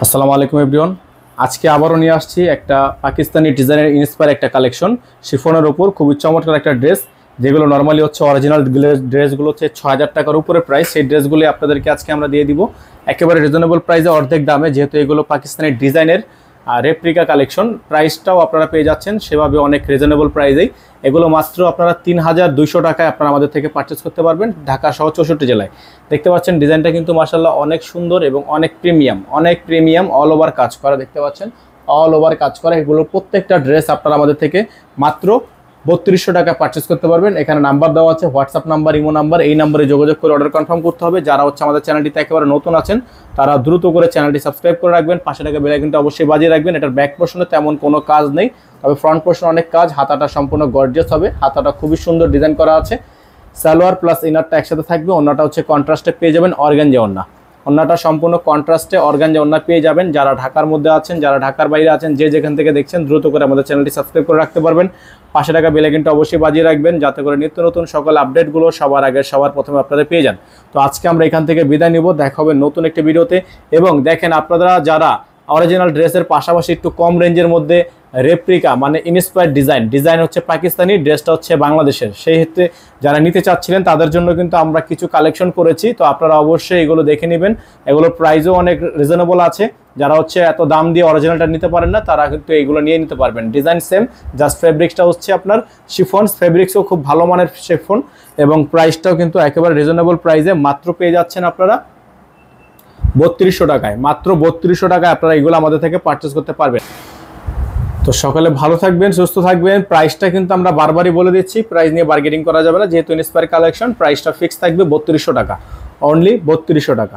আসসালামু আলাইকুম এভরিওয়ান। আজকে আবারও নিয়ে আসছি একটা পাকিস্তানি ডিজাইনের ইন্সপায়ার একটা কালেকশন শিফনের উপর খুবই চমৎকার একটা ড্রেস, যেগুলো নর্মালি হচ্ছে অরিজিনাল ড্রেসগুলো হচ্ছে ৬০০০ টাকার উপরে প্রাইস। সেই ড্রেসগুলি আপনাদেরকে আজকে আমরা দিয়ে দিব একেবারে রিজনেবল প্রাইসে, অর্ধেক দামে, যেহেতু এগুলো পাকিস্তানি ডিজাইনের রেপ্লিকা কালেকশন। প্রাইসটাও আপনারা পেয়ে যাচ্ছেন সেভাবে অনেক রিজনেবল প্রাইসেই। এগুলো মাত্র আপনারা ৩২০০ টাকায় আপনারা আমাদের থেকে পারচেস করতে পারবেন ঢাকা সহ ৬৪ জেলায়। দেখতে পাচ্ছেন ডিজাইনটা কিন্তু মাশাআল্লাহ অনেক সুন্দর এবং অনেক প্রিমিয়াম অল ওভার কাজ করা। দেখতে পাচ্ছেন অল ওভার কাজ করা। এগুলো প্রত্যেকটা ড্রেস আপনারা আমাদের থেকে মাত্র ৩২০০ টাকা পারচেস করতে পারবেন। এখানে নাম্বার দেওয়া আছে, হোয়াটসঅ্যাপ নাম্বার, ইমো নাম্বার, এই নাম্বারে যোগাযোগ করে অর্ডার কনফার্ম করতে হবে। যারা হচ্ছে আমাদের চ্যানেলটিতে একেবারে নতুন আছেন তারা দ্রুত করে চ্যানেলটি সাবস্ক্রাইব করে রাখবেন, পাশে টাকা বেল আইকনটা অবশ্যই বাজিয়ে রাখবেন। এটার ব্যাক পোর্শনে তেমন কোনো কাজ নেই, তবে ফ্রন্ট পোর্শনে অনেক কাজ। হাতাটা সম্পূর্ণ গর্জিয়াস হবে, হাতাটা খুবই সুন্দর ডিজাইন করা আছে। সালোয়ার প্লাস ইনারটা একসাথে থাকবে। ওন্নাটা হচ্ছে কন্ট্রাস্টে পেয়ে যাবেন অর্গানজা ওন্না। ওন্নাটা সম্পূর্ণ কন্ট্রাস্টে অর্গানজা ওন্না পেয়ে যাবেন। যারা ঢাকার মধ্যে আছেন, যারা ঢাকার বাইরে আছেন, যে যেখান থেকে দেখছেন দ্রুত করে আমাদের চ্যানেলটি সাবস্ক্রাইব করে রাখতে পারবেন। পাশে টাকা বেল আইকনটা অবশ্যই বাজিয়ে রাখবেন, যাতে করে নিত্য নতুন সকল আপডেটগুলো সবার আগে সবার প্রথমে আপনারা পেয়ে যান। তো আজকে আমরা এখান থেকে বিদায় নিব, দেখা হবে নতুন একটি ভিডিওতে। এবং দেখেন, আপনারা যারা অরিজিনাল ড্রেসের পাশাপাশি একটু কম রেঞ্জের মধ্যে রেপ্লিকা মানে ইন্সপায়ার ডিজাইন হচ্ছে পাকিস্তানি, ড্রেসটা হচ্ছে বাংলাদেশের, সেই ক্ষেত্রে যারা নিতে চাচ্ছিলেন তাদের জন্য কিন্তু আমরা কিছু কালেকশন করেছি। তো আপনারা অবশ্যই এগুলো দেখে নেবেন। এগুলোর প্রাইসও অনেক রিজনেবল আছে। যারা হচ্ছে এত দাম দিয়ে অরিজিনালটা নিতে পারেন না তারা কিন্তু এইগুলো নিয়ে নিতে পারবেন। ডিজাইন সেম, জাস্ট ফেব্রিক্সটা হচ্ছে আপনার শিফন। ফেব্রিক্সও খুব ভালো মানের শিফন এবং প্রাইসটাও কিন্তু একেবারে রিজনেবল প্রাইসে মাত্র পেয়ে যাচ্ছেন আপনারা ৩২০০ টাকায়। মাত্র ৩২০০ টাকায় আপনারা এগুলো আমাদের থেকে পারচেস করতে পারবেন। তো সকালে ভালো থাকবেন, সুস্থ থাকবেন। প্রাইসটা কিন্তু আমরা বারবারই বলে দিচ্ছি, প্রাইস নিয়ে বার্গেনিং করা যাবে না, যেহেতু ইন্সপায়ার কালেকশন। প্রাইসটা ফিক্স থাকবে ৩২০০ টাকা, অনলি ৩২০০ টাকা।